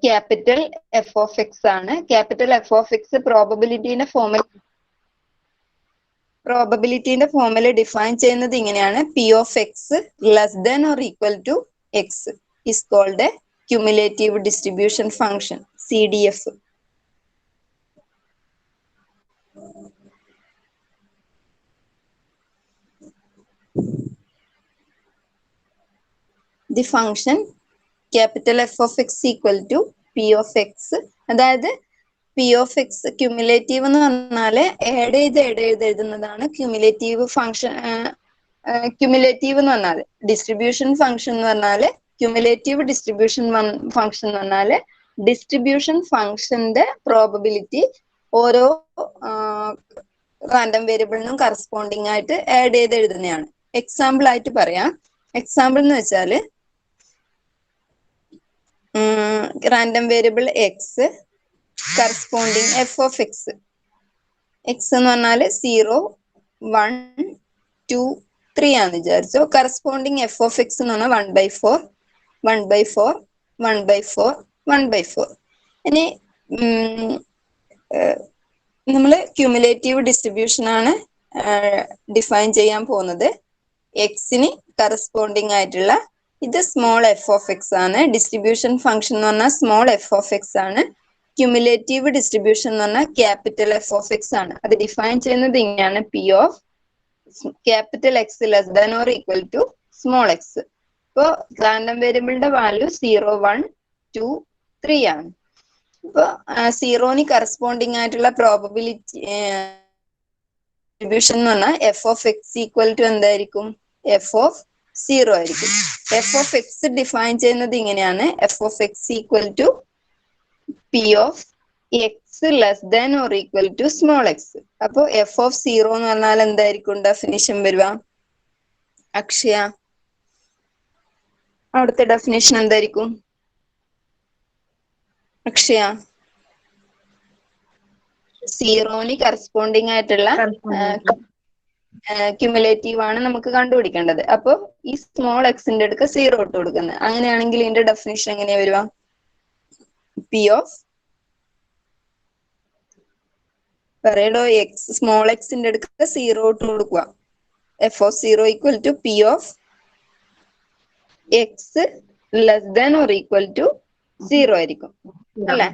Capital F of X ആണ്. Capital F of X പ്രോബബിലിറ്റിന്റെ define ചെയ്യുന്നത് ഇങ്ങനെയാണ്: P of X less than or equal to X is called a cumulative distribution function, CDF. The function capital F of x equal to P of x. അതായത് P of X cumulative എന്ന് പറഞ്ഞാല് add ചെയ്ത് എഴുതുന്നതാണ് cumulative function. Cumulative എന്ന് പറഞ്ഞാല് distribution function എന്ന് പറഞ്ഞാല് cumulative distribution function എന്ന് പറഞ്ഞാല് ഡിസ്ട്രിബ്യൂഷൻ ഫംഗ്ഷന്റെ പ്രോബബിലിറ്റി ഓരോ റാൻഡം വേരിയബിളിനും കറസ്പോണ്ടിങ് ആയിട്ട് ആഡ് ചെയ്ത് എഴുതുന്നതാണ്. എക്സാമ്പിൾ ആയിട്ട് പറയാം. എക്സാമ്പിൾ എന്ന് വെച്ചാല് random variable X corresponding F of X. X എന്ന് പറഞ്ഞാല് 0, 1, 2, 3 ആണെന്ന് വിചാരിച്ചു. കറസ്പോണ്ടിങ് എഫ് ഓഫ് എക്സ് എന്ന് പറഞ്ഞാൽ 1/4, 1/4, 1/4, 1/4. ഇനി നമ്മള് ക്യുമുലേറ്റീവ് ഡിസ്ട്രിബ്യൂഷൻ ആണ് ഡിഫൈൻ ചെയ്യാൻ പോകുന്നത്. എക്സിന് കറസ്പോണ്ടിങ് ആയിട്ടുള്ള ഇത് സ്മോൾ എഫ് ഓഫ് എക്സ് ആണ്. ഡിസ്ട്രിബ്യൂഷൻ ഫംഗ്ഷൻ എന്ന് പറഞ്ഞാൽ സ്മോൾ എഫ് ഓഫ് എക്സ് ആണ്. ക്യുമുലേറ്റീവ് ഡിസ്ട്രിബ്യൂഷൻ എന്ന് പറഞ്ഞാൽ ക്യാപിറ്റൽ എഫ് ഓഫ് എക്സ് ആണ്. അത് ഡിഫൈൻ ചെയ്യുന്നത് ഇങ്ങനെയാണ്: P of capital X less than or equal to small X. ഇപ്പോ റാൻഡം വേരിയബിളിന്റെ വാല്യൂ 0, 1, 2, 3 ആണ്. ഇപ്പൊ 0ന് കറസ്പോണ്ടിങ് ആയിട്ടുള്ള പ്രോബബിലിറ്റി ഡിസ്ട്രിബ്യൂഷൻ എന്ന് പറഞ്ഞാൽ F of X equal to എന്തായിരിക്കും? എഫ് ഓഫ് 0 ആയിരിക്കും. എഫ് ഓഫ് എക്സ് ഡിഫൈൻ ചെയ്യുന്നത് ഇങ്ങനെയാണ്: F of X equal to P of X less than or equal to small X. അപ്പൊ എഫ് ഓഫ് 0 എന്ന് പറഞ്ഞാൽ എന്തായിരിക്കും ഡെഫിനിഷൻ വരിക? അക്ഷയ, അവിടുത്തെ ഡെഫിനിഷൻ എന്തായിരിക്കും? അക്ഷയ, 0ന് കറസ്പോണ്ടിങ് ആയിട്ടുള്ള ക്യുമുലേറ്റീവ് ആണ് നമുക്ക് കണ്ടുപിടിക്കേണ്ടത്. അപ്പൊ ഈ സ്മോൾ എക്സിന്റെ അടുക്ക 0 ഇട്ട് കൊടുക്കുന്നത്. അങ്ങനെയാണെങ്കിൽ ഇതിന്റെ ഡെഫിനിഷൻ എങ്ങനെയാ വരിക? പി ഓഫ് പറയടോ, എക്സ് സ്മോൾ എക്സിന്റെ അടുക്ക 0 ഇട്ട് കൊടുക്കുക. F of 0 equal to P of X less than or equal to 0 ആയിരിക്കും അല്ലെ?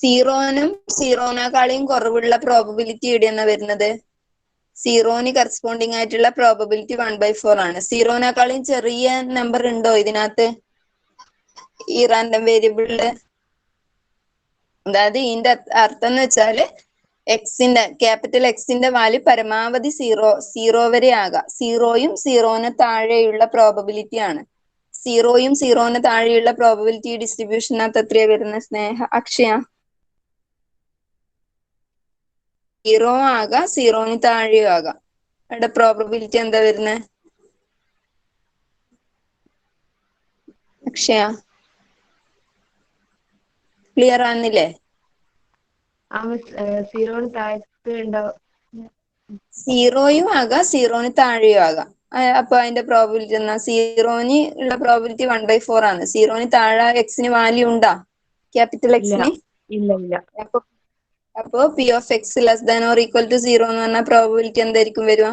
0നും 0നേക്കാളും കുറവുള്ള പ്രോബബിലിറ്റി എവിടെയാണ് വരുന്നത്? 0ന് കറസ്പോണ്ടിങ് ആയിട്ടുള്ള പ്രോബബിലിറ്റി 1/4 ആണ്. 0നേക്കാളും ചെറിയ നമ്പർ ഉണ്ടോ ഇതിനകത്ത് ഈ റാൻഡം വേരിയബിളില്? അതായത് ഇതിന്റെ അർത്ഥം എന്ന് വെച്ചാല് എക്സിന്റെ ക്യാപിറ്റൽ എക്സിന്റെ വാല്യൂ പരമാവധി 0 വരെ ആകാം. 0യും 0ന് താഴെയുള്ള പ്രോബബിലിറ്റി ആണ്. 0യും 0ന് താഴെയുള്ള പ്രോബബിലിറ്റി ഡിസ്ട്രിബ്യൂഷനകത്ത് എത്രയാ വരുന്നത്? സ്നേഹ, അക്ഷയ, 0 ആകാം, 0ന് താഴെയോ ആകാം. അവിടെ പ്രോബബിലിറ്റി എന്താ വരുന്നത്? അക്ഷയ, ക്ലിയർ ആകുന്നില്ലേ? 0യും ആകാം, 0ന് താഴെയോ ആകാം. അപ്പൊ അതിന്റെ പ്രോബബിലിറ്റി എന്നാ? 0ന് ഉള്ള പ്രോബബിലിറ്റി 1/4 ആണ്. 0ന് താഴെ എക്സിന് വാല്യൂ ഉണ്ടാ? ക്യാപിറ്റൽ എക്സിന് ഇല്ല. അപ്പോ P of X less than or equal to 0 എന്ന് പറഞ്ഞ പ്രോബബിലിറ്റി എന്തായിരിക്കും വരിക?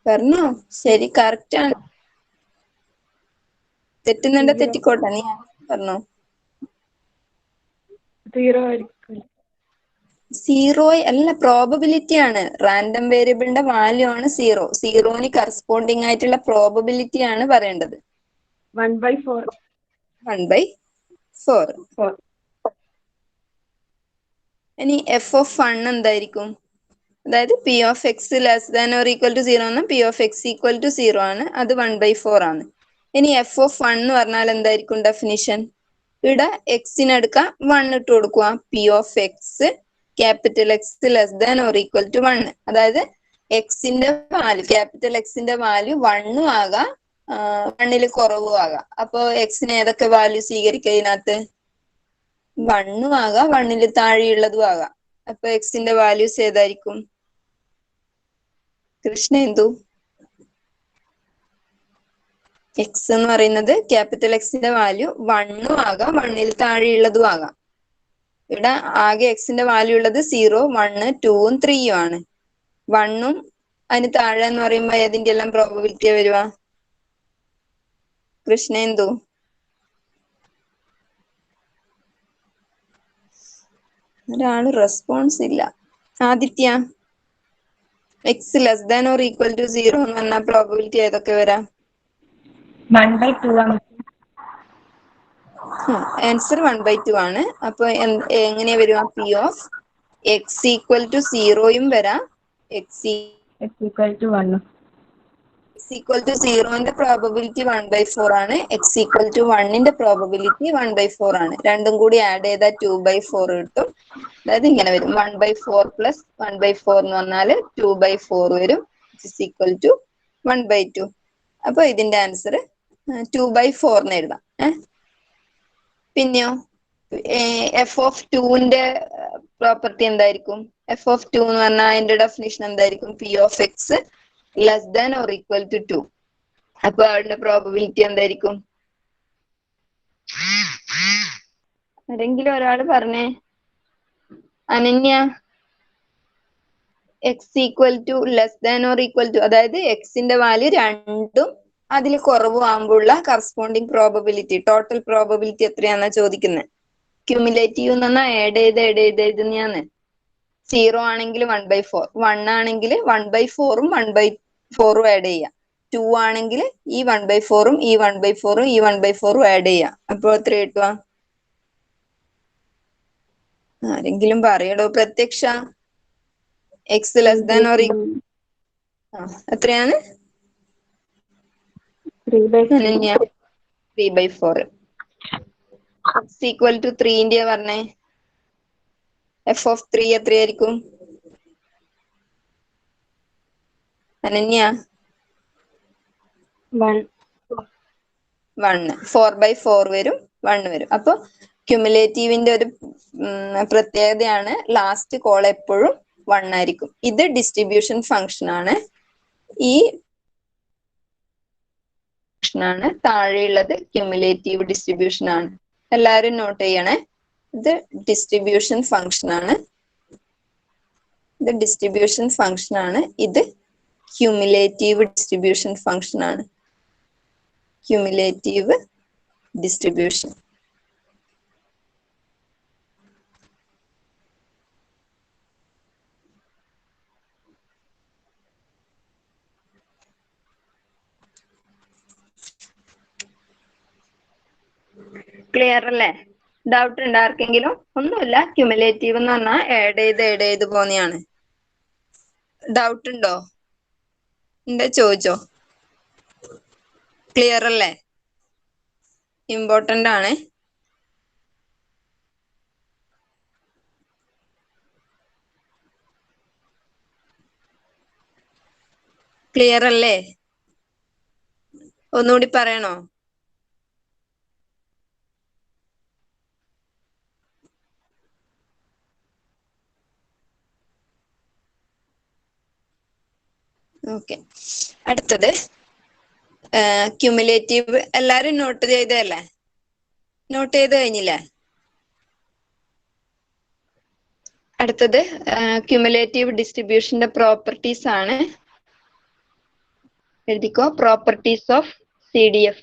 പറഞ്ഞോ, ശരി, കറക്റ്റ് ആണ്. തെറ്റുന്നുണ്ട് തെറ്റിക്കോട്ടെ, നീ പറഞ്ഞോ. 0 അല്ല, പ്രോബബിലിറ്റി ആണ്. റാൻഡം വേരിയബിളിന്റെ വാല്യൂ ആണ് 0. 0ന് കറസ്പോണ്ടിങ് ആയിട്ടുള്ള പ്രോബബിലിറ്റി ആണ് പറയേണ്ടത്. 1/4. 1/4. ഇനി എഫ് ഓഫ് 1 എന്തായിരിക്കും? അതായത് P of X less than or equal to 0 ആണ്. P of X equal to 0 ആണ്. അത് 1/4 ആണ്. ഇനി എഫ് ഓഫ് 1 എന്ന് പറഞ്ഞാൽ എന്തായിരിക്കും ഡെഫിനിഷൻ? ഇവിടെ എക്സിനെടുക്കാം 1 ഇട്ട് കൊടുക്കുക. P of X capital X less than or equal to 1. അതായത് എക്സിന്റെ വാല്യൂ, ക്യാപിറ്റൽ എക്സിന്റെ വാല്യൂ 1 ആകാം, 1ൽ കുറവും ആകാം. അപ്പൊ എക്സിന് ഏതൊക്കെ വാല്യൂ സ്വീകരിക്കുക ഇതിനകത്ത്? 1 ആകാം, 1ൽ താഴെയുള്ളതും ആകാം. അപ്പൊ എക്സിന്റെ വാല്യൂസ് ഏതായിരിക്കും? കൃഷ്ണ എന്തു? എക്സ് എന്ന് പറയുന്നത് ക്യാപിറ്റൽ എക്സിന്റെ വാല്യൂ 1 ആകാം, 1ൽ താഴെയുള്ളതും ആകാം. ഇവിടെ ആകെ എക്സിന്റെ വാല്യൂ ഉള്ളത് 0, 1, 2, 3 ആണ്. 1ഉം അതിന് താഴെ എന്ന് പറയുമ്പോ ഏതിന്റെ എല്ലാം പ്രോബബിലിറ്റിയാ വരുക? കൃഷ്ണേന്ദു, ഒരാള് റെസ്പോൺസ് ഇല്ല. Aditya, X less than or equal to 0 എന്ന് പറഞ്ഞാൽ പ്രോബബിലിറ്റി ഏതൊക്കെ വരാം? 1/2 ആണ്. ആൻസർ 1/2 ആണ്. അപ്പൊ എങ്ങനെയാ വരിക? P of X equal to 0യും വരാം, X equal to 1. Equal to 0ന്റെ പ്രോബബിലിറ്റി 1/4 ആണ്, എക്സ് ഈക്വൽ ടു 1ന്റെ പ്രോബബിലിറ്റി 1/4 ആണ്. രണ്ടും കൂടി ആഡ് ചെയ്താൽ 2/4 കിട്ടും. അതായത് ഇങ്ങനെ വരും, 1/4 പ്ലസ് 1/4 എന്ന് പറഞ്ഞാല് 2/4 വരും, ഈക്വൽ ടു 1/2. അപ്പൊ ഇതിന്റെ ആൻസർ 2/4 എന്ന് എഴുതാം. പിന്നെയോ എഫ് ഓഫ് 2ന്റെ പ്രോപ്പർട്ടി എന്തായിരിക്കും? എഫ് ഓഫ് 2 എന്ന് പറഞ്ഞാൽ അതിന്റെ ഡെഫിനിഷൻ എന്തായിരിക്കും? P of X less than or equal to 2. അപ്പൊ അവരുടെ പ്രോബബിലിറ്റി എന്തായിരിക്കും? ആരെങ്കിലും ഒരാൾ പറഞ്ഞേ. Ananya, X equal to less than or equal to, അതായത് എക്സിന്റെ വാല്യൂ 2ഉം അതിൽ കുറവും ആകുമ്പോഴുള്ള കറസ്പോണ്ടിങ് പ്രോബബിലിറ്റി, ടോട്ടൽ പ്രോബബിലിറ്റി എത്രയാന്നാ ചോദിക്കുന്നത്. ക്യുമുലേറ്റീവ് എന്ന് പറഞ്ഞാൽ ആഡ് ചെയ്ത് എഴുതുന്നതാണ്. 0 ആണെങ്കിൽ 1/4, 1 ആണെങ്കിൽ 1/4ഉം 1/4ഉം ആഡ് ചെയ്യാം, 2 ആണെങ്കിൽ ഈ 1/4ഉം ഈ 1/4ഉം ഈ 1/4ഉം ആഡ് ചെയ്യാം. അപ്പൊ എത്ര കിട്ടുക? ആരെങ്കിലും പറയടോ. പ്രത്യക്ഷ, എക്സ് ലെസ് ദാൻ ഓർ എത്രയാണ്? 3/4. എക്സ് ഈക്വൽ ടു 3ന്റെ പറഞ്ഞേ. എഫ് ഓഫ് 3 എത്രയായിരിക്കും? അനന്യ, 1. 4/4 വരും, 1 വരും. അപ്പൊ ക്യുമുലേറ്റീവിന്റെ ഒരു പ്രത്യേകതയാണ് ലാസ്റ്റ് കോൾ എപ്പോഴും 1 ആയിരിക്കും. ഇത് ഡിസ്ട്രിബ്യൂഷൻ ഫംഗ്ഷൻ ആണ്. ഈ ആണ് താഴെയുള്ളത് ക്യുമുലേറ്റീവ് ഡിസ്ട്രിബ്യൂഷൻ ആണ്. എല്ലാവരും നോട്ട് ചെയ്യണേ. ഇത് ഡിസ്ട്രിബ്യൂഷൻ ഫംഗ്ഷൻ ആണ്. ഇത് ഡിസ്ട്രിബ്യൂഷൻ ഫംഗ്ഷൻ ആണ്. ഇത് ക്യുമുലേറ്റീവ് ഡിസ്ട്രിബ്യൂഷൻ ഫംഗ്ഷൻ ആണ്. Cumulative distribution. ക്ലിയർ അല്ലേ? ഡൗട്ട് ഉണ്ടോ ആർക്കെങ്കിലും? ഒന്നുമില്ല. ക്യുമുലേറ്റീവ് എന്ന് പറഞ്ഞാൽ ആഡ് ചെയ്ത് പോന്നെയാണ്. ഡൗട്ട് ഉണ്ടോ? ഉണ്ട്, ചോദിച്ചോ. ക്ലിയർ അല്ലേ? ഇമ്പോർട്ടന്റ് ആണ്. ക്ലിയർ അല്ലേ? ഒന്നുകൂടി പറയണോ? ഓക്കെ. അടുത്തത് ക്യുമുലേറ്റീവ്. എല്ലാരും നോട്ട് ചെയ്തല്ലേ? നോട്ട് ചെയ്ത് കഴിഞ്ഞില്ലേ? അടുത്തത് ക്യുമുലേറ്റീവ് ഡിസ്ട്രിബ്യൂഷന്റെ പ്രോപ്പർട്ടീസ് ആണ്. എഴുതിക്കോ. Properties of CDF.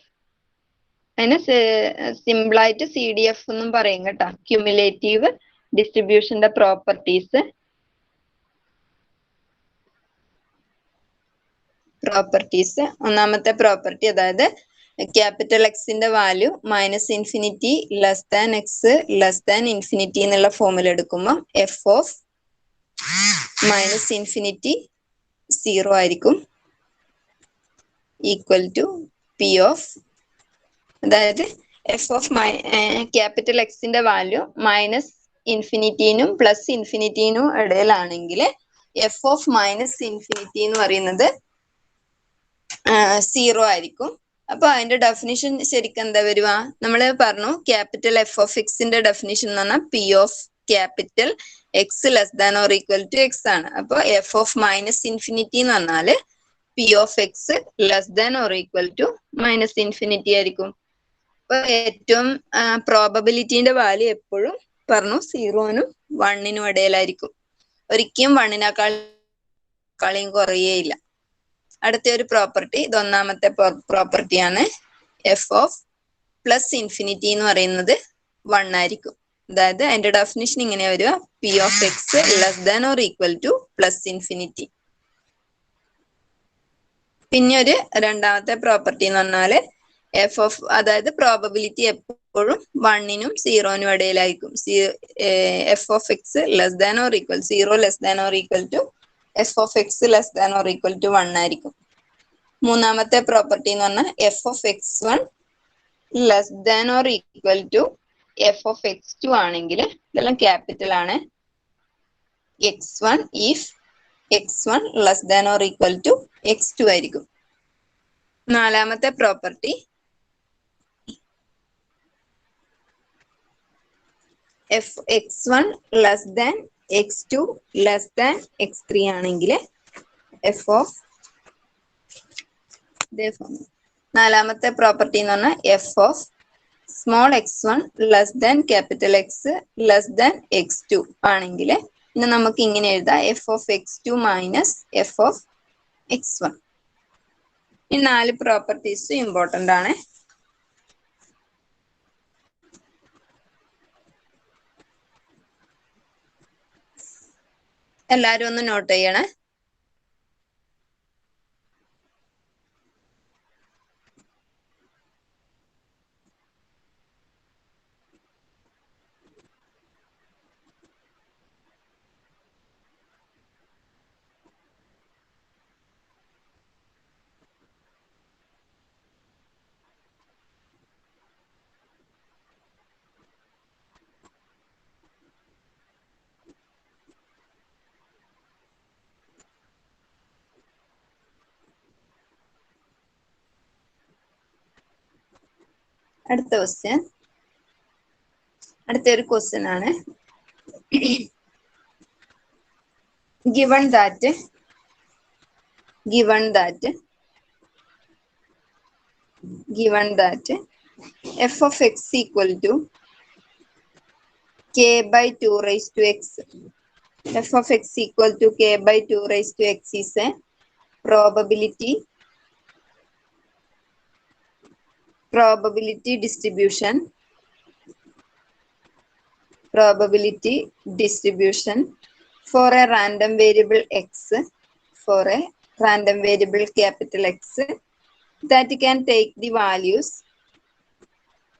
അതിന് സിമ്പിളായിട്ട് CDF എന്നും പറയും കേട്ടോ. ക്യുമുലേറ്റീവ് ഡിസ്ട്രിബ്യൂഷന്റെ പ്രോപ്പർട്ടീസ്. ഒന്നാമത്തെ പ്രോപ്പർട്ടി, അതായത് ക്യാപിറ്റൽ എക്സിന്റെ value -∞ less than X less than infinity എന്നുള്ള ഫോമിൽ എടുക്കുമ്പോൾ എഫ് ഓഫ് -∞ 0 ആയിരിക്കും, ഈക്വൽ ടു പി ഓഫ്, അതായത് എഫ് ഓഫ് ക്യാപിറ്റൽ എക്സിന്റെ വാല്യൂ -∞നും +∞നും ഇടയിലാണെങ്കിൽ എഫ് ഓഫ് -∞ എന്ന് പറയുന്നത് 0 ആയിരിക്കും. അപ്പൊ അതിന്റെ ഡെഫിനിഷൻ ശരിക്കും എന്താ വരുക? നമ്മൾ പറഞ്ഞു ക്യാപിറ്റൽ എഫ് ഓഫ് എക്സിന്റെ ഡെഫിനിഷൻ എന്ന് പറഞ്ഞാൽ P of capital X less than or equal to X ആണ്. അപ്പൊ എഫ് ഓഫ് -∞ എന്ന് പറഞ്ഞാല് P of X less than or equal to minus infinity ആയിരിക്കും. അപ്പൊ ഏറ്റവും പ്രോബബിലിറ്റിന്റെ വാല്യൂ എപ്പോഴും പറഞ്ഞു 0-നും 1-നും ഇടയിലായിരിക്കും. ഒരിക്കലും 1-നേക്കാളും കുറയേയില്ല. അടുത്ത ഒരു പ്രോപ്പർട്ടി, ഇത് ഒന്നാമത്തെ പ്രോപ്പർട്ടിയാണ്. എഫ് ഓഫ് പ്ലസ് ഇൻഫിനിറ്റി എന്ന് പറയുന്നത് 1 ആയിരിക്കും. അതായത് അതിന്റെ ഡെഫിനിഷൻ ഇങ്ങനെ വരിക: P of X less than or equal two plus infinity. പിന്നെ ഒരു രണ്ടാമത്തെ പ്രോപ്പർട്ടി എന്ന് പറഞ്ഞാല് എഫ് ഓഫ്, അതായത് പ്രോബബിലിറ്റി എപ്പോഴും 1-നും 0-നും ഇടയിലായിരിക്കും. F of X less than or equal 0 less than or equal to F of X less than or equal to 1 ആയിരിക്കും. മൂന്നാമത്തെ പ്രോപ്പർട്ടി എന്ന് പറഞ്ഞാൽ F of X 1 less than or equal to F of X 2 ആണെങ്കിൽ, ഇതെല്ലാം capital ആണ്, x1 if x1 less than or equal to x2 ആയിരിക്കും. നാലാമത്തെ property F x1 less than x2 less than x3 ആണെങ്കിൽ F of, നാലാമത്തെ property എന്ന് പറഞ്ഞാൽ F of small x1 less than capital X less than x2 ആണെങ്കിൽ ഇന്ന് നമുക്ക് ഇങ്ങനെ എഴുതാം: F of x2 minus F of x1. ഈ 4 പ്രോപ്പർട്ടീസ് ഇമ്പോർട്ടന്റ് ആണ്. എല്ലാരും ഒന്ന് നോട്ട് ചെയ്യണേ. അടുത്തൊരു ക്വസ്റ്റ്യൻ ആണ്. given that f of x equal to k by 2 raised to x. f of x equal to k by 2 raised to x is a probability distribution for a random variable x, for a random variable capital X, that can take the values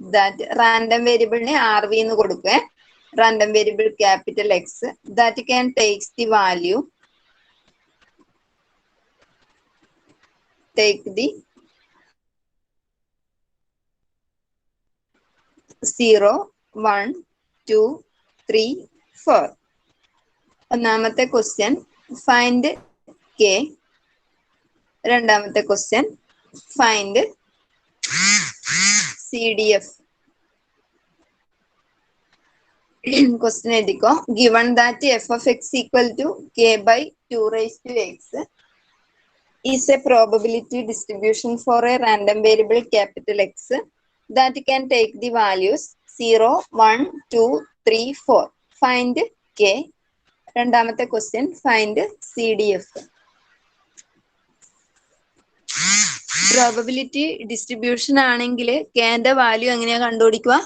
that random variable ne rv എന്ന് കൊടുക്കുക, random variable capital X that can take the value 0 1 2 3 4. ഒന്നാമത്തെ question find K, രണ്ടാമത്തെ question find CDF. Question എഴുതിക്കോ: given that f of x equal to k by 2 raised to x is a probability distribution for a random variable capital X that can take the values 0 1 2 3 4. find k. രണ്ടാമത്തെ question find CDF. Probability distribution ആണെങ്കിൽ കെന്റെ value എങ്ങനെയാ കണ്ടുപിടിക്കുക?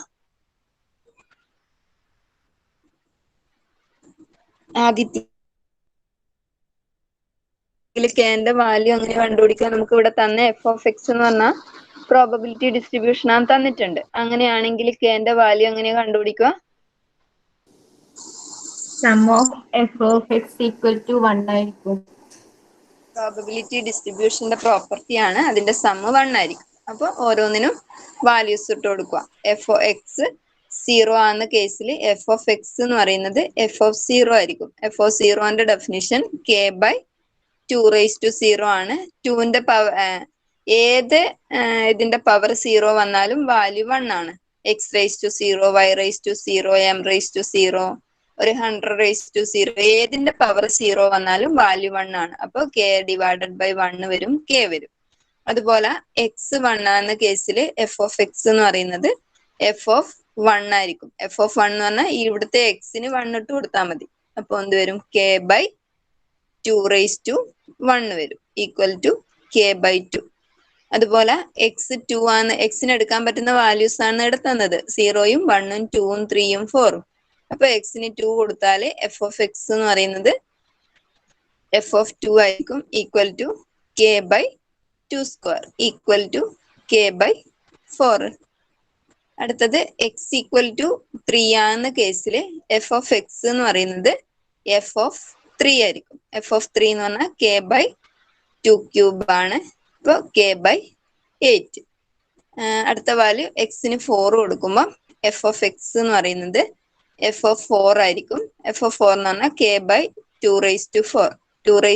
ആദ്യത്തെ കെന്റെ value എങ്ങനെ കണ്ടുപിടിക്കുക? നമുക്ക് ഇവിടെ തന്നെ എഫ് ഓഫ് എക്സ് എന്ന് പറഞ്ഞാൽ പ്രോബബിലിറ്റി ഡിസ്ട്രിബ്യൂഷൻ ആണ് തന്നിട്ടുണ്ട്. അങ്ങനെയാണെങ്കിൽ കെന്റെ വാല്യൂ എങ്ങനെയാ കണ്ടുപിടിക്കുക? Sum of F of X equal to 1 ആയിരിക്കും. പ്രോബബിലിറ്റി ഡിസ്ട്രിബ്യൂഷന്റെ പ്രോപ്പർട്ടി ആണ്, അതിന്റെ സമ്മ് 1 ആയിരിക്കും. അപ്പൊ ഓരോന്നിനും വാല്യൂസ് ഇട്ട് കൊടുക്കുക. എഫ് ഓഫ് എക്സ് 0 ആകുന്ന കേസിൽ എഫ് ഓഫ് എക്സ് എന്ന് പറയുന്നത് എഫ് ഓഫ് 0 ആയിരിക്കും. എഫ് ഓഫ് 0ന്റെ definition k by 2 raised to 0 ആണ്. 2ന്റെ പവർ, ഏത് ഇതിന്റെ പവർ 0 വന്നാലും വാല്യൂ 1 ആണ്. x raised to 0, y raised to 0, m raised to 0, ഒരു 100 raised to 0, ഏതിന്റെ പവർ 0 വന്നാലും വാല്യൂ 1 ആണ്. അപ്പൊ k divided by 1 വരും, k വരും. അതുപോലെ എക്സ് 1 ആകുന്ന കേസിൽ എഫ് ഓഫ് എക്സ് എന്ന് പറയുന്നത് എഫ് ഓഫ് 1 ആയിരിക്കും. എഫ് ഓഫ് 1 എന്ന് പറഞ്ഞാൽ ഇവിടുത്തെ എക്സിന് 1 ഇട്ട് കൊടുത്താൽ മതി. അപ്പൊ എന്ത് വരും? കെ ബൈ 2 വരും ഈക്വൽ ടു കെ ബൈ 2. അതുപോലെ എക്സ് 2 ആണ്, എക്സിന് എടുക്കാൻ പറ്റുന്ന വാല്യൂസ് ആണ് ഇവിടെ തന്നത്. 0യും 1ഉം 2ഉം 3ഉം 4ഉം. അപ്പൊ എക്സിന് 2 കൊടുത്താൽ എഫ് ഓഫ് എക്സ് എന്ന് പറയുന്നത് എഫ് ഓഫ് 2 ആയിരിക്കും equal to K by 2² equal to K by 4. അടുത്തത് എക്സ് ഈക്വൽ ടു 3 ആകുന്ന കേസിൽ എഫ് ഓഫ് എക്സ് എന്ന് പറയുന്നത് എഫ് ഓഫ് 3 ആയിരിക്കും. എഫ് ഓഫ് 3 എന്ന് പറഞ്ഞാൽ കെ ബൈ 2³ ആണ്. അപ്പോൾ കെ ബൈ 8. അടുത്ത വാല്യൂ എക്സിന് 4 കൊടുക്കുമ്പോൾ എഫ് ഓഫ് എക്സ് എന്ന് പറയുന്നത് എഫ് ഓഫ് 4 ആയിരിക്കും. എഫ് ഓഫ് 4 എന്ന് പറഞ്ഞാൽ കെ ബൈ 2⁴. 2⁴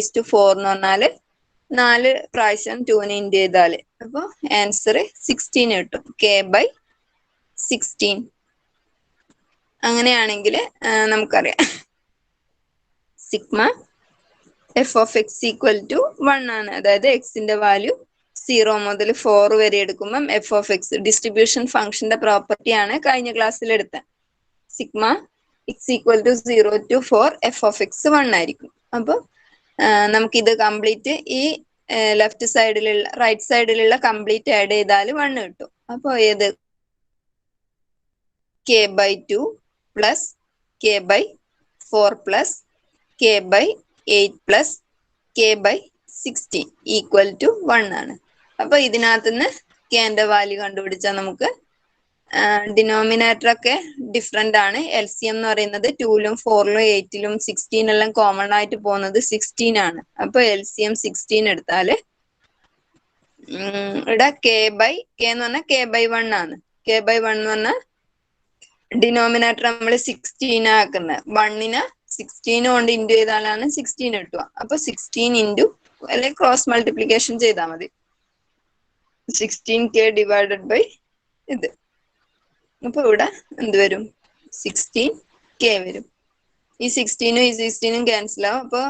എന്ന് പറഞ്ഞാല് 4 പ്രാവശ്യം 2നെ ഇൻറ്റു ചെയ്താല് അപ്പൊ ആൻസർ 16 കിട്ടും. K by 16. അങ്ങനെയാണെങ്കിൽ നമുക്കറിയാം sigma F of X equal to 1 ആണ്. അതായത് എക്സിന്റെ വാല്യൂ 0 മുതൽ 4 വരെ എടുക്കുമ്പം എഫ് ഓഫ് എക്സ് ഡിസ്ട്രിബ്യൂഷൻ ഫംഗ്ഷന്റെ പ്രോപ്പർട്ടി ആണ് കഴിഞ്ഞ ക്ലാസ്സിൽ എടുത്ത. Sigma X equal to 0 to 4 F of X 1 ആയിരിക്കും. അപ്പൊ നമുക്കിത് കംപ്ലീറ്റ് ഈ ലെഫ്റ്റ് സൈഡിലുള്ള റൈറ്റ് സൈഡിലുള്ള കംപ്ലീറ്റ് ആഡ് ചെയ്താൽ 1 കിട്ടും. അപ്പൊ ഏത് K by 2 plus K by 4 plus K by 8 plus K by 16 equal to 1 ആണ്. അപ്പൊ ഇതിനകത്തുനിന്ന് കെന്റെ വാല്യൂ കണ്ടുപിടിച്ചാൽ നമുക്ക് ഡിനോമിനേറ്റർ ഒക്കെ ഡിഫറെന്റ് ആണ്. എൽ സി എം എന്ന് പറയുന്നത് 2ലും 4ലും 8ലും 16 എല്ലാം കോമൺ ആയിട്ട് പോകുന്നത് 16 ആണ്. അപ്പൊ എൽ സി എം 16 എടുത്താല് ഇവിടെ കെ എന്ന് പറഞ്ഞാൽ കെ ബൈ 1 ആണ്. കെ ബൈ 1 എന്ന് പറഞ്ഞാൽ ഡിനോമിനേറ്റർ നമ്മൾ 16 ആക്കുന്നത്. 1നെ 16 കൊണ്ട് ഇൻറ്റു ചെയ്താലാണ് 16 കിട്ടുക. അപ്പൊ 16 ഇൻറ്റു അല്ലെങ്കിൽ ക്രോസ് മൾട്ടിപ്ലിക്കേഷൻ ചെയ്താൽ മതി. 16k ഡിവൈഡഡ് ബൈ ഇത്. അപ്പൊ ഇവിടെ എന്ത് വരും? 16k വരും. ഈ 16ഉം ഈ 16ഉം ക്യാൻസൽ ആവും. അപ്പൊ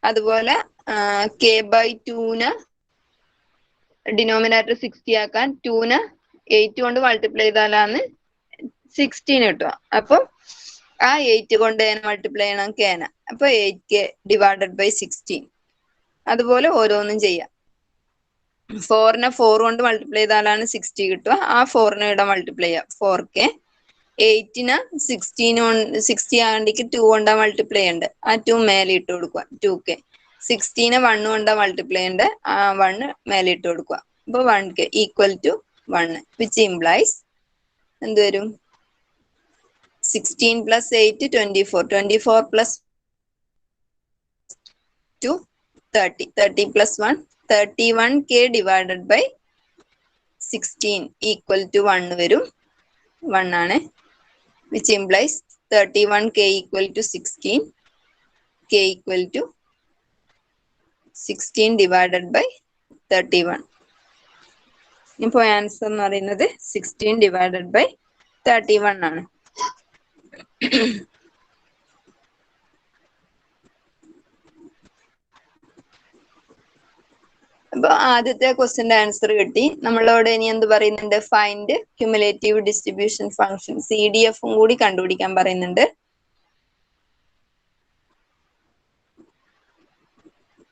അതുപോലെ കെ ബൈ 2നെ ഡിനോമിനേറ്റർ 60 ആക്കാൻ 2നെ 8 കൊണ്ട് മൾട്ടിപ്ലൈ ചെയ്താലാണ് 16 കിട്ടുക. അപ്പൊ ആ 8 കൊണ്ട് മൾട്ടിപ്ലൈ ചെയ്യണം കേന. അപ്പൊ 8k ഡിവൈഡഡ് ബൈ 16. അതുപോലെ ഓരോന്നും ചെയ്യാം. 4നെ 4 കൊണ്ട് മൾട്ടിപ്ലൈ ചെയ്താലാണ് 60 കിട്ടുക. ആ 4നെ ഇവിടെ മൾട്ടിപ്ലൈ ചെയ്യാം 4k. 8നെ 60 ആകണ്ടിക്ക് 2 കൊണ്ടാ മൾട്ടിപ്ലൈ ചെയ്യണ്ട്. ആ 2 മേലെ ഇട്ട് കൊടുക്കുക 2k. 16നെ 1 കൊണ്ടാ മൾട്ടിപ്ലൈ ചെയ്യണ്ട്. ആ 1 മേലെ ഇട്ട് കൊടുക്കുക. അപ്പൊ 1k equal to 1 which implies എന്ത് വരും? 16 plus 8 24. 24 plus 2 30. 30 plus 1 31k divided by 16 equal to 1 വരും. 1 ആണ്. Which implies 31k equal to 16. k equal to 16 divided by 31. ഇപ്പോൾ ആൻസർ എന്ന് പറയുന്നത് 16 ഡിവൈഡഡ് ബൈ 31 ആണ്. അപ്പൊ ആദ്യത്തെ ക്വസ്റ്റ്യന്റെ ആൻസർ കിട്ടി. നമ്മളോട് ഇനി എന്ത് പറയുന്നുണ്ട്? ഫൈൻഡ് ക്യുമുലേറ്റീവ് ഡിസ്ട്രിബ്യൂഷൻ ഫംഗ്ഷൻ CDFും കൂടി കണ്ടുപിടിക്കാൻ പറയുന്നുണ്ട്.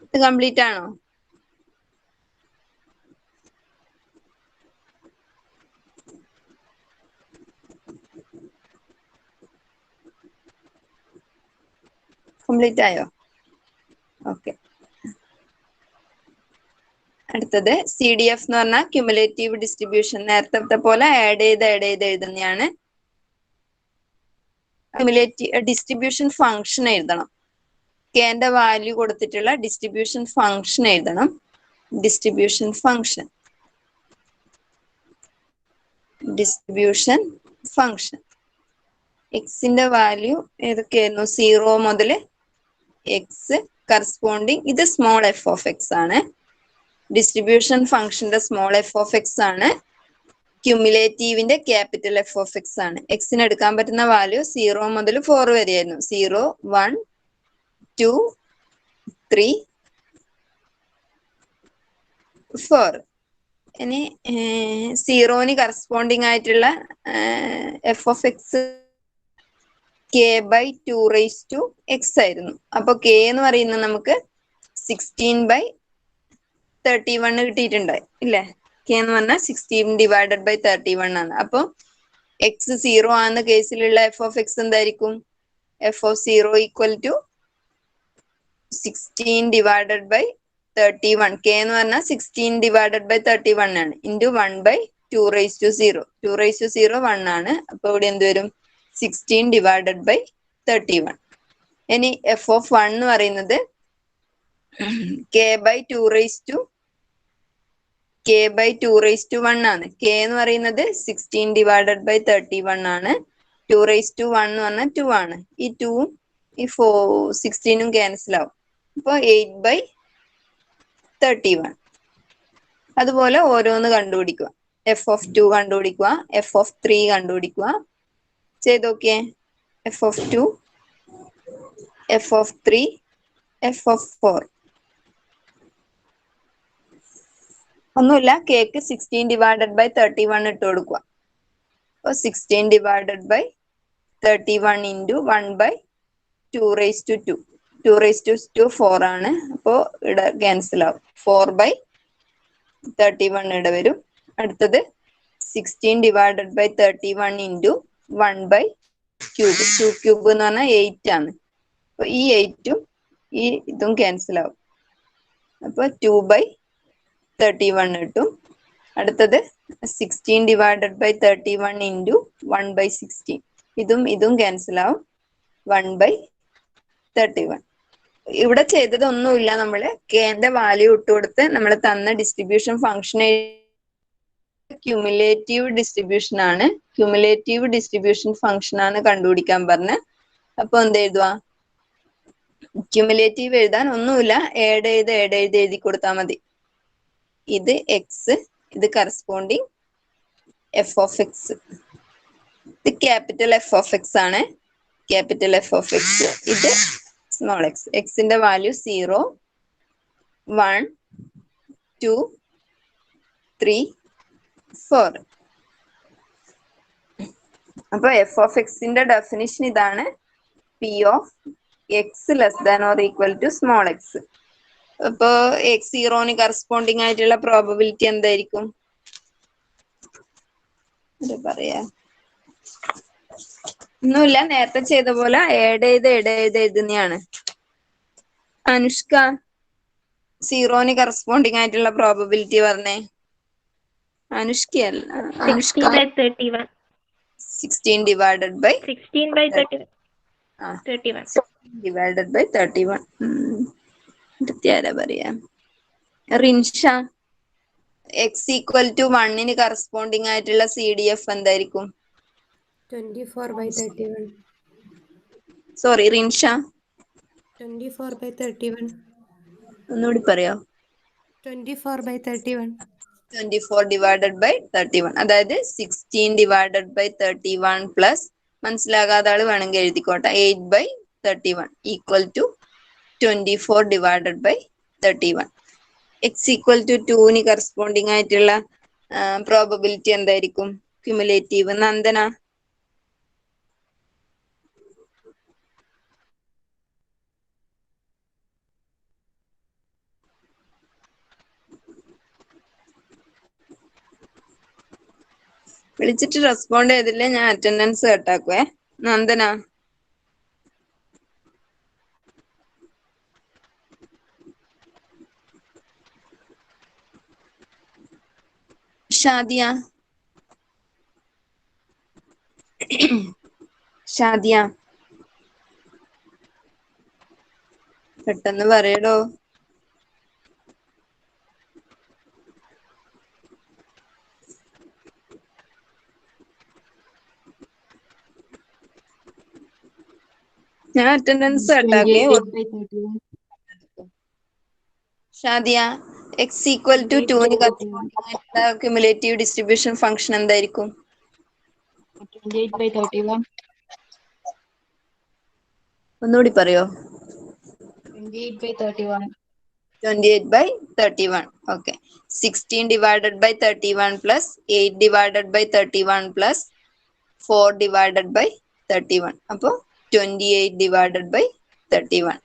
ഇത് കംപ്ലീറ്റ് ആണോ? കംപ്ലീറ്റ് ആയോ? ഓക്കെ. അടുത്തത് CDF എന്ന് പറഞ്ഞാൽ ക്യുമുലേറ്റീവ് ഡിസ്ട്രിബ്യൂഷൻ. നേരത്തെ പോലെ ആഡ് ചെയ്ത് എഴുതുന്നതാണ്. ക്യുമുലേറ്റീവ് ഡിസ്ട്രിബ്യൂഷൻ ഫംഗ്ഷൻ എഴുതണം. കെന്റെ വാല്യൂ കൊടുത്തിട്ടുള്ള ഡിസ്ട്രിബ്യൂഷൻ ഫംഗ്ഷൻ എഴുതണം. ഡിസ്ട്രിബ്യൂഷൻ ഫംഗ്ഷൻ എക്സിന്റെ വാല്യൂ ഏതൊക്കെയായിരുന്നു? 0 മുതൽ എക്സ് കറസ്പോണ്ടിങ് ഇത് സ്മോൾ എഫ് ഓഫ് എക്സ് ആണ്. ഡിസ്ട്രിബ്യൂഷൻ ഫംഗ്ഷന്റെ സ്മോൾ എഫ് ഓഫ് എക്സ് ആണ്. ക്യുമുലേറ്റീവിന്റെ ക്യാപിറ്റൽ എഫ് ഓഫ് എക്സ് ആണ്. എക്സിന് എടുക്കാൻ പറ്റുന്ന വാല്യൂ 0 മുതൽ 4 വരെയായിരുന്നു. 0 1 2 3 4. ഇനി സീറോന് കറസ്പോണ്ടിങ് ആയിട്ടുള്ള എഫ് ഓഫ് എക്സ് k/2 ആയിരുന്നു. അപ്പൊ k എന്ന് പറയുന്നത് നമുക്ക് 16/31 കിട്ടിയിട്ടുണ്ടായി ഇല്ലേ? k എന്ന് പറഞ്ഞാൽ 16/31 ആണ്. അപ്പൊ എക്സ് 0 ആകുന്ന കേസിലുള്ള എഫ് ഓഫ് എക്സ് എന്തായിരിക്കും? F of 0 equal to 16/31. k എന്ന് പറഞ്ഞാൽ 16/31 ആണ്. ഇൻറ്റു 1/2/0. 2/0 1 ആണ്. അപ്പൊ ഇവിടെ എന്ത് വരും? 16/31. ഇനി എഫ് ഓഫ് 1 എന്ന് പറയുന്നത് k/2 ആണ്. k എന്ന് പറയുന്നത് 16/31 ആണ്. 2/1 എന്ന് പറഞ്ഞാൽ 2 ആണ്. ഈ 2ഉം ഈ 16ഉം ക്യാൻസൽ ആവും. അപ്പൊ 8/31. അതുപോലെ ഓരോന്ന് കണ്ടുപിടിക്കുക. എഫ് ഓഫ് 2 കണ്ടുപിടിക്കുക, എഫ് ഓഫ് 3 കണ്ടുപിടിക്കുക. ചെയ്തോക്കിയേ. F of 2, F of 3, F of 4. ഒന്നുമില്ല, കേക്ക് 16/31 ഇട്ട് കൊടുക്കുക. അപ്പൊ 16/31 ഇൻറ്റു 1/2/2. 2/2 4 ആണ്. അപ്പോ ഇവിടെ ക്യാൻസൽ ആവും. 4/31 ഇവിടെ വരും. അടുത്തത് 16/31 ഇൻറ്റു 1/3. 2³ എന്ന് പറഞ്ഞാൽ 8 ആണ്. അപ്പൊ ഈ 8ഉം ഈ ഇതും ക്യാൻസൽ ആവും. അപ്പൊ 2/31 കിട്ടും. അടുത്തത് 16/31 ഇൻറ്റു 1/16. ഇതും ക്യാൻസൽ ആവും. 1/31. ഇവിടെ ചെയ്തതൊന്നുമില്ല. നമ്മള് കെന്റെ വാല്യൂ ഇട്ട് കൊടുത്ത് നമ്മൾ തന്ന ഡിസ്ട്രിബ്യൂഷൻ ഫംഗ്ഷൻ ക്യുമുലേറ്റീവ് ഡിസ്ട്രിബ്യൂഷൻ ആണ്. ക്യുമുലേറ്റീവ് ഡിസ്ട്രിബ്യൂഷൻ ഫംഗ്ഷൻ ആണ് കണ്ടുപിടിക്കാൻ പറഞ്ഞ്. അപ്പൊ എന്ത് എഴുതുക? ക്യുമുലേറ്റീവ് എഴുതാൻ ഒന്നുമില്ല, ഏഡ് ചെയ്ത് എഴുതി കൊടുത്താൽ മതി. ഇത് എക്സ്, ഇത് കറസ്പോണ്ടിങ് എഫ് ഓഫ് എക്സ്. ഇത് ക്യാപിറ്റൽ എഫ് ഓഫ് എക്സ് ആണ്. Capital F of X. ഇത് സ്മോൾ എക്സ്. എക്സിന്റെ വാല്യൂ 0, 1, 2, 3, 4. അപ്പൊ എഫ് ഓഫ് എക്സിന്റെ ഡെഫിനിഷൻ ഇതാണ്. P of X less than or equal to small X. അപ്പൊ എക്സ് 0ന് കറസ്പോണ്ടിങ് ആയിട്ടുള്ള പ്രോബബിലിറ്റി എന്തായിരിക്കും? പറയാ ഒന്നുമില്ല, നേരത്തെ ചെയ്ത പോലെ ഏഡ് ചെയ്ത് എഴുതുന്നതാണ്. അനുഷ്ക, 0ന് കറസ്പോണ്ടിങ് ആയിട്ടുള്ള പ്രോബബിലിറ്റി പറഞ്ഞേ. അനുഷ്കയല്ല, 16/31. 16/31. ആരാ പറയാ? റിൻഷ, എക്സ് ഈക്വൽ ടു 1ന് കറസ്പോണ്ടിങ് ആയിട്ടുള്ള സി ഡി എഫ് എന്തായിരിക്കും? 24/31. സോറി റിൻഷ, 24/31. ഒന്നുകൂടി പറയോ? 24/31. 24/31. അതായത് 16/31 പ്ലസ്, മനസ്സിലാകാത്ത ആള് വേണമെങ്കിൽ എഴുതിക്കോട്ടെ, 8/31 equal to 24/31. X equal to 2ന് കറസ്പോണ്ടിങ് ആയിട്ടുള്ള പ്രോബബിലിറ്റി എന്തായിരിക്കും? ക്യുമുലേറ്റീവ്. നന്ദന, വിളിച്ചിട്ട് റെസ്പോണ്ട് ചെയ്തില്ലേ ഞാൻ അറ്റൻഡൻസ് കട്ടാക്കുവേ. നന്ദന, ഷാദിയ, പെട്ടെന്ന് പറയടോ. ഞാൻ അറ്റൻഡൻസ് കട്ടാക്കേ. 28/31. ഷാദിയ, എക്സ് ഈക്വൽ ടു 2ന് കറസ്പോണ്ടിങ് ആയിട്ടുള്ള ക്യുമുലേറ്റീവ് ഡിസ്ട്രിബ്യൂഷൻ ഫംഗ്ഷൻ എന്തായിരിക്കും? 28/31. ഒന്നുകൂടി പറയോ? 28/31. 28 by 31. Okay. 16 divided by 31 plus 8 divided by 31 plus 4 divided by 31. അപ്പോൾ 28 divided by 31.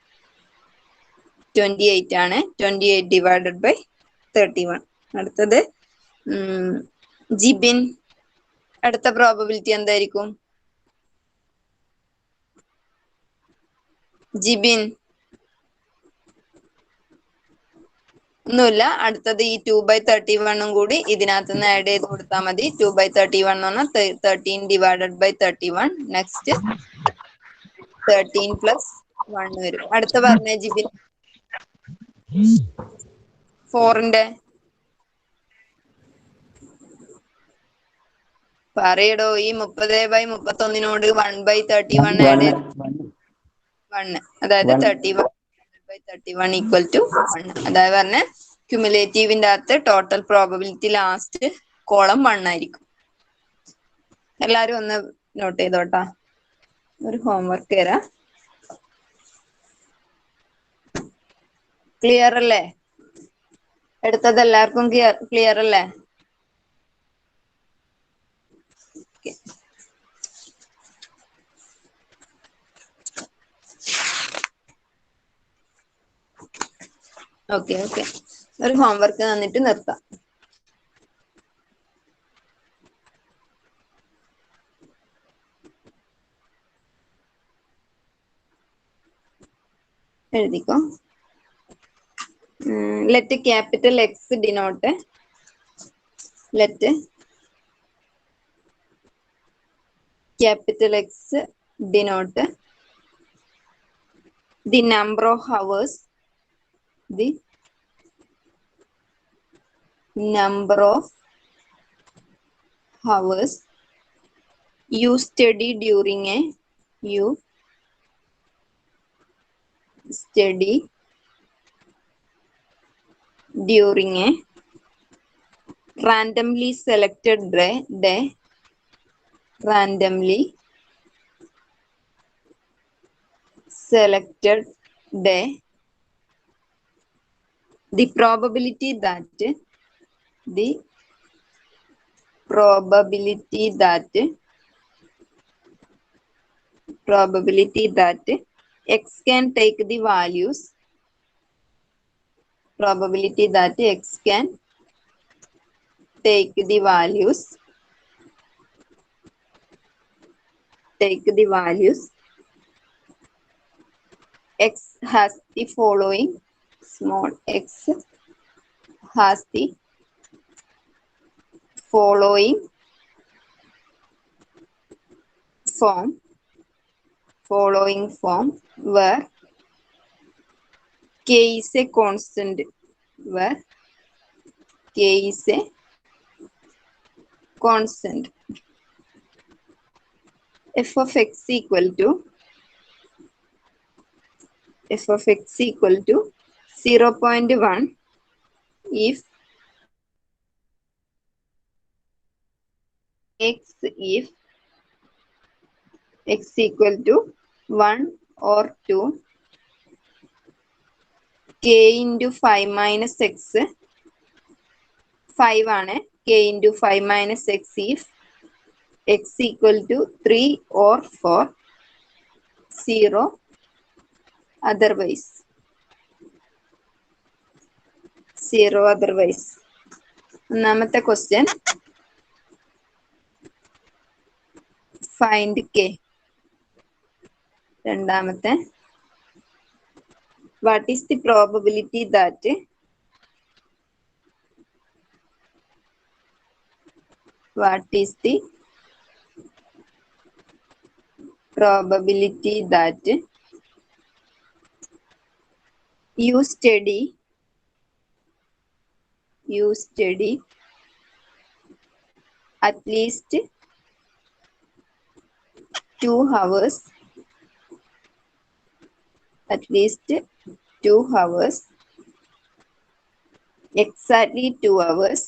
28 ആണ്. 28 divided by 31. അടുത്തത് ജിബിൻ. അടുത്ത പ്രോബബിലിറ്റി എന്തായിരിക്കും? ജിബിൻ ഒന്നുമില്ല. അടുത്തത് ഈ 2/31 കൂടി ഇതിനകത്ത് നിന്ന് ആഡ് ചെയ്ത് കൊടുത്താൽ മതി. 2/31 എന്ന് പറഞ്ഞാൽ 13 divided by 31. നെക്സ്റ്റ് 13 plus 1 വരും. അടുത്ത പറഞ്ഞേ ജിബിൻ. 4ന്റെ പറയടോ. ഈ 30/31 1/31 ആഡ് ചെയ്ത് 1. അതായത് 31/31 ഈക്വൽ ടു 1. അതായത് പറഞ്ഞ ക്യുമുലേറ്റീവിന്റെ അകത്ത് ടോട്ടൽ പ്രോബബിലിറ്റി ലാസ്റ്റ് കോളം 1 ആയിരിക്കും. എല്ലാരും ഒന്ന് നോട്ട് ചെയ്തോട്ടാ. ഒരു ഹോംവർക്ക് തരാം. ക്ലിയർ അല്ലേ? എടുത്തത് എല്ലാവർക്കും ക്ലിയർ അല്ലേ? Okay okay. ഒരു ഹോംവർക്ക് തന്നിട്ട് നിർത്താം. എഴുതിക്കോ. Let capital X denote capital X denote the number of hours you study during a randomly selected day. The probability that X can take the values X has the following. Small x has the following form where k is a constant. f of x equal to 0.1 if x equal to 1 or 2, k into 5 minus x 5 ആണ്. k into 5 minus x if x equal to 3 or 4, 0 otherwise. ഒന്നാമത്തെ question find k. രണ്ടാമത്തെ what is the probability that you study at least 2 hours exactly 2 hours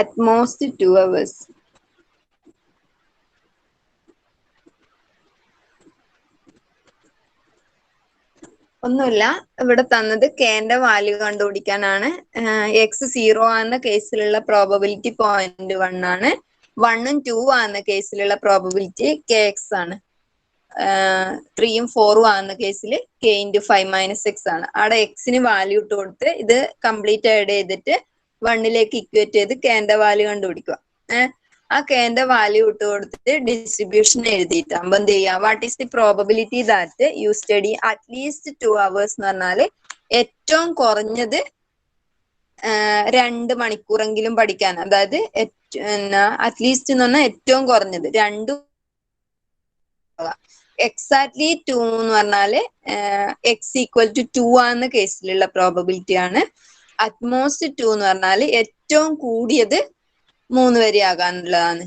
at most 2 hours. ഒന്നുമില്ല, ഇവിടെ തന്നത് കെന്റെ value കണ്ടുപിടിക്കാനാണ്. X 0 ആകുന്ന കേസിലുള്ള probability 0.1 ആണ്. 1ഉം 2 ആകുന്ന കേസിലുള്ള probability K X ആണ്. 3ഉം 4ഉം ആകുന്ന കേസിൽ കെ ഇൻറ്റു 5 - x ആണ്. അവിടെ എക്സിന് വാല്യൂ ഇട്ട് കൊടുത്ത് ഇത് കംപ്ലീറ്റ് ആഡ് ചെയ്തിട്ട് 1ലേക്ക് ഇക്വേറ്റ് ചെയ്ത് കെന്റെ വാല്യൂ കണ്ടുപിടിക്കുക. ആ കെന്റെ വാല്യൂ ഇട്ട് കൊടുത്തിട്ട് ഡിസ്ട്രിബ്യൂഷൻ എഴുതിയിട്ട് അപ്പൊ എന്ത് ചെയ്യാം, what is the probability that you study at least 2 hours എന്ന് പറഞ്ഞാല് ഏറ്റവും കുറഞ്ഞത് 2 മണിക്കൂറെങ്കിലും പഠിക്കാൻ. അതായത് അറ്റ്ലീസ്റ്റ് എന്ന് പറഞ്ഞാൽ ഏറ്റവും കുറഞ്ഞത് 2, എക്സാക്ട്ലി 2 എന്ന് പറഞ്ഞാല് എക്സ് ഈക്വൽ ടു 2 ആകുന്ന കേസിലുള്ള പ്രോബബിലിറ്റി ആണ്. അറ്റ്മോസ്റ്റ് 2 എന്ന് പറഞ്ഞാല് ഏറ്റവും കൂടിയത് 3 വരെ ആകാനുള്ളതാണ്.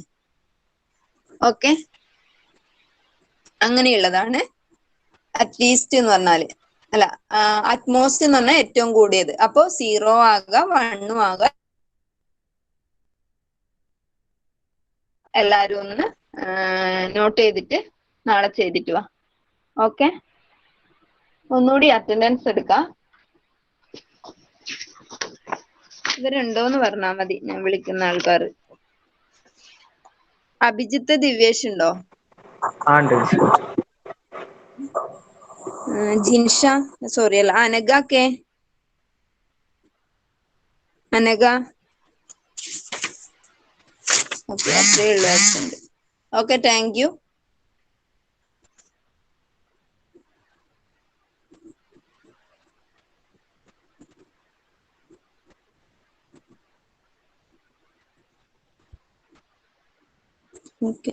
ഓക്കെ, അങ്ങനെയുള്ളതാണ് അറ്റ്ലീസ്റ്റ് എന്ന് പറഞ്ഞാല്. അല്ല, അറ്റ്മോസ്റ്റ് എന്ന് പറഞ്ഞാൽ ഏറ്റവും കൂടിയത്. അപ്പോ 0 ആകാം 1 ആകാം. എല്ലാരും ഒന്ന് നോട്ട് ചെയ്തിട്ട് നാളെ ചെയ്തിട്ട് വാ. ഓക്കെ, ഒന്നുകൂടി അറ്റൻഡൻസ് എടുക്കാം. ഇവരുണ്ടോന്ന് പറഞ്ഞാൽ മതി, ഞാൻ വിളിക്കുന്ന ആൾക്കാർ. അഭിജിത്ത്, ദിവ്യേഷ് ഉണ്ടോ? ജിൻഷ, സോറി അല്ല, അനഘ കെ, അനഘ. ഓക്കെ, അത്രേ ഉള്ളൂ absent. Okay, thank you. Okay.